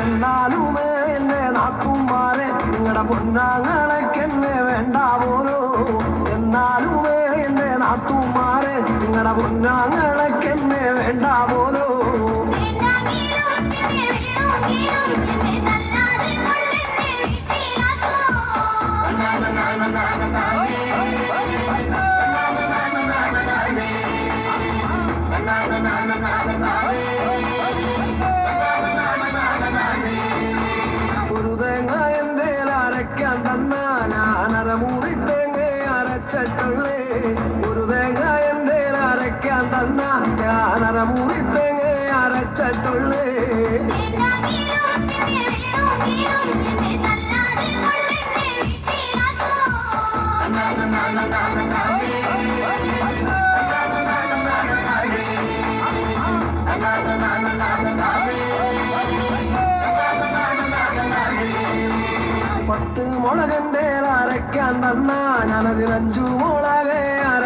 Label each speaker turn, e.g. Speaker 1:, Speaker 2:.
Speaker 1: എന്നാലുമേ എന്നെ നാത്തുമാരെ നിങ്ങളുടെ പൊന്നാങ്ങളൊക്കെന്നെ വേണ്ട പോലോ. എന്നാലുമേ എന്നെ നാത്തുമാരെ നിങ്ങളുടെ പൊന്നാങ്ങളൊക്കെന്നെ വേണ്ട പോലോ. ഒരു തേങ്ങ എൻ്റെ അരയ്ക്കാൻ തന്ന ഞാനര മൂറി തേങ്ങ അരച്ചിട്ടുള്ളേ. ഒരു തേങ്ങ എൻ്റെ അരയ്ക്കാൻ തന്ന ഞാനര മൂറി തേങ്ങ അരച്ചിട്ടുള്ളേ. പത്ത് മുളകൻ്റെ അരയ്ക്കാൻ തന്ന ഞാനതിൽ 5 മുളക്